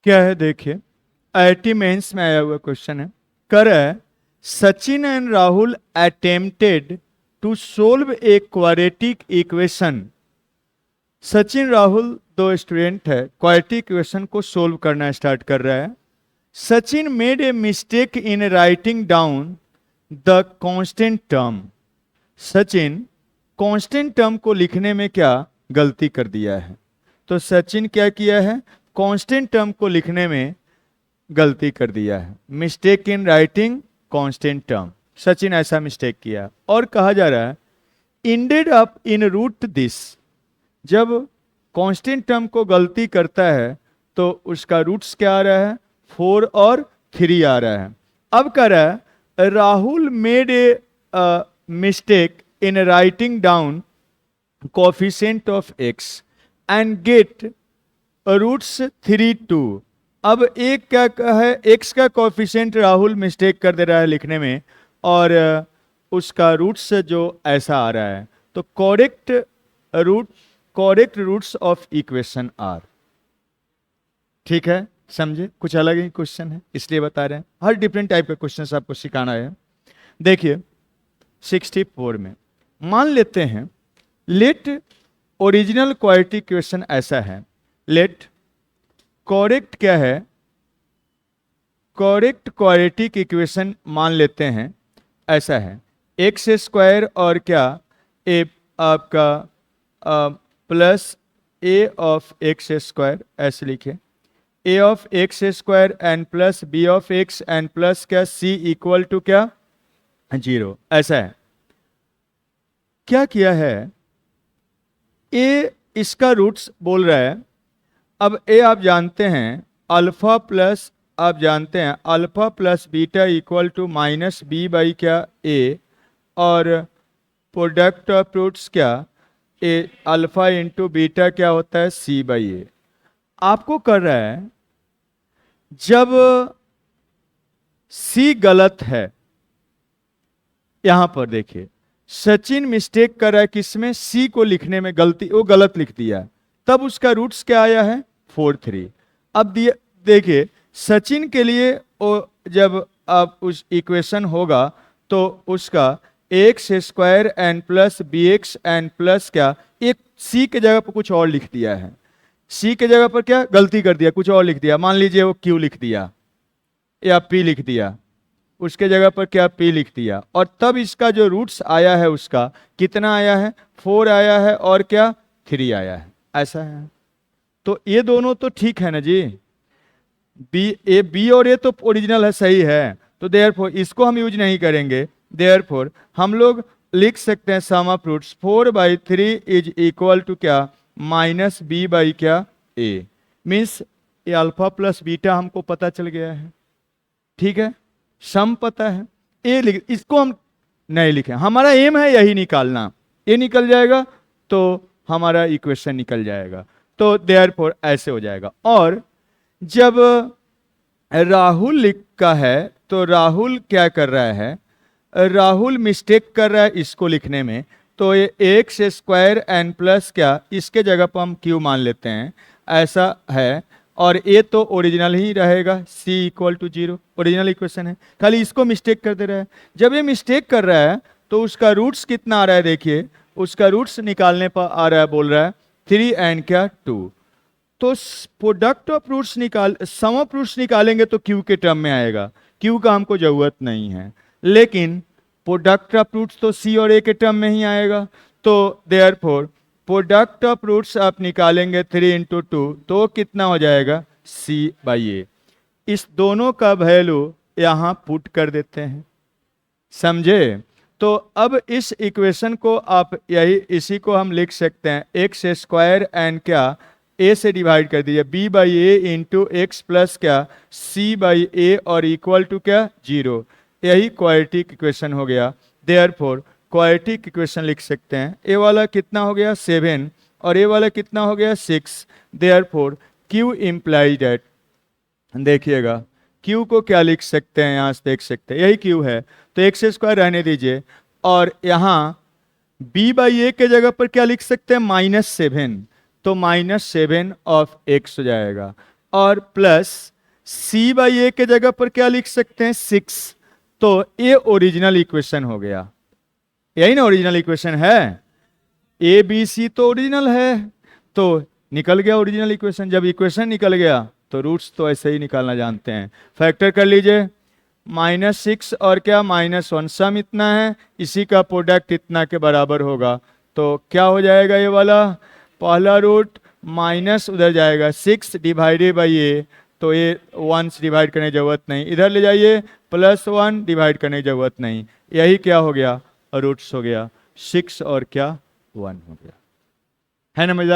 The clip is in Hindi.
क्या है देखिए, आईआईटी मेंस में आया हुआ क्वेश्चन है। कर है Sachin and Rahul attempted to solve a quadratic equation. Sachin Rahul दो स्टूडेंट है, क्वाड्रेटिक इक्वेशन को सोल्व करना स्टार्ट कर रहा है। Sachin made a mistake in writing down the constant term. Sachin constant term को लिखने में क्या गलती कर दिया है? तो सचिन क्या किया है? कांस्टेंट टर्म को लिखने में गलती कर दिया है। Mistake in writing constant term, Sachin ऐसा मिस्टेक किया। और कहा जा रहा है ended up in root this. जब कांस्टेंट टर्म को गलती करता है तो उसका रूट्स क्या आ रहा है? 4 और 3 आ रहा है। अब कह रहा है Rahul made a mistake in writing down coefficient of x and get roots 3 2। अब एक क्या है, एक्स का कोफिशिएंट राहुल मिस्टेक कर दे रहा है लिखने में, और उसका रूट्स जो ऐसा आ रहा है। तो correct roots of equation are. ठीक है, समझे? कुछ अलग ही क्वेश्चन है इसलिए बता रहे हैं, हर डिफरेंट टाइप के क्वेश्चन आपको सिखाना है। देखिए 64 में मान लेते हैं लेट ओरिजिनल क्वाड्रेटिक इक्वेशन ऐसा है। लेट करेक्ट क्या है? करेक्ट क्वाड्रेटिक इक्वेशन मान लेते हैं ऐसा है, एक्स स्क्वायर और क्या ए आपका plus a of x square, ऐसे लिखे a of x square and plus b of x and plus क्या सी इक्वल टू क्या 0, ऐसा है। क्या किया है? ए इसका रूट्स बोल रहा है। अब ए आप जानते हैं अल्फा प्लस, आप जानते हैं alpha plus beta equal to minus b by क्या ए, और प्रोडक्ट ऑफ रूट्स क्या ए अल्फा इंटू बीटा क्या होता है सी बाई ए। आपको कर रहा है जब सी गलत है, यहां पर देखिए सचिन मिस्टेक कर रहा है किसमें? सी को लिखने में गलती, वो गलत लिख दिया, तब उसका रूट्स क्या आया है 4 3। अब देखिए सचिन के लिए जब आप उस इक्वेशन होगा तो उसका x square and plus B x and plus क्या, एक सी के जगह पर कुछ और लिख दिया है। सी के जगह पर क्या गलती कर दिया, कुछ और लिख दिया। मान लीजिए वो क्यू लिख दिया या पी लिख दिया, उसके जगह पर क्या पी लिख दिया, और तब इसका जो रूट्स आया है उसका कितना आया है? 4 आया है और क्या 3 आया है, ऐसा है। तो ये दोनों तो ठीक है ना जी, बी और ए तो ओरिजिनल है, सही है। तो देयरफॉर इसको हम यूज नहीं करेंगे, देयरफॉर हम लोग लिख सकते हैं some of roots 4/3 is equal to क्या माइनस बी बाई क्या ए। मीन्स ये अल्फा प्लस बीटा हमको पता चल गया है, ठीक है, सम पता है। ए लिख, इसको हम नहीं लिखें, हमारा एम है यही निकालना। ये निकल जाएगा तो हमारा इक्वेशन निकल जाएगा। तो देयरफॉर ऐसे हो जाएगा। और जब राहुल लिखा है तो राहुल क्या कर रहा है? राहुल मिस्टेक कर रहा है इसको लिखने में, तो ये एक्स स्क्वायर एंड प्लस क्या इसके जगह पर हम क्यू मान लेते हैं, ऐसा है। और ए तो ओरिजिनल ही रहेगा, सी इक्वल टू 0, ओरिजिनल इक्वेशन है, खाली इसको मिस्टेक कर दे रहा है। जब ये मिस्टेक कर रहा है तो उसका रूट्स कितना आ रहा है? देखिए उसका रूट्स निकालने पर आ रहा है, बोल रहा है 3 एंड क्या 2। तो product of roots sum of roots निकालेंगे तो क्यू के टर्म में आएगा, क्यू का हमको जरूरत नहीं है। लेकिन प्रोडक्ट ऑफ रूट्स तो सी और ए के टर्म में ही आएगा। तो देयरफॉर प्रोडक्ट ऑफ रूट्स आप निकालेंगे 3 इंटू 2 तो कितना हो जाएगा सी बाई ए। इस दोनों का वैल्यू यहां पुट कर देते हैं, समझे? तो अब इस इक्वेशन को आप इसी को हम लिख सकते हैं एक्स स्क्वायर एंड क्या ए से डिवाइड कर दीजिए b by a into x plus क्या सी बाई ए और इक्वल टू क्या 0। यही क्वाड्रेटिक इक्वेशन हो गया। देयरफॉर क्वाड्रेटिक इक्वेशन लिख सकते हैं, ए वाला कितना हो गया 7 और ए वाला कितना हो गया 6। देयरफॉर क्यू इम्प्लाई दैट, देखिएगा क्यू को क्या लिख सकते हैं, यहाँ से देख सकते हैं यही क्यू है। तो एक्स स्क्वायर रहने दीजिए, और यहाँ बी बाई ए के जगह पर क्या लिख सकते हैं -7, तो -7 ऑफ एक्स हो जाएगा। और प्लस सी बाई ए के जगह पर क्या लिख सकते हैं 6। तो ये ओरिजिनल इक्वेशन हो गया, यही ना ओरिजिनल इक्वेशन है, ए बी सी तो ओरिजिनल है, तो निकल गया ओरिजिनल इक्वेशन। जब इक्वेशन निकल गया तो रूट्स तो ऐसे ही निकालना जानते हैं। फैक्टर कर लीजिए, -6 और क्या -1 सम इतना है, इसी का प्रोडक्ट इतना के बराबर होगा। तो क्या हो जाएगा ये वाला, पहला रूट माइनस उधर जाएगा 6 डिवाइडेड बाई ए, तो ये 1 से डिवाइड करने की जरूरत नहीं, इधर ले जाइए +1 डिवाइड करने की जरूरत नहीं, यही क्या हो गया रूट्स हो गया 6 और क्या 1 हो गया। है ना मजेदार।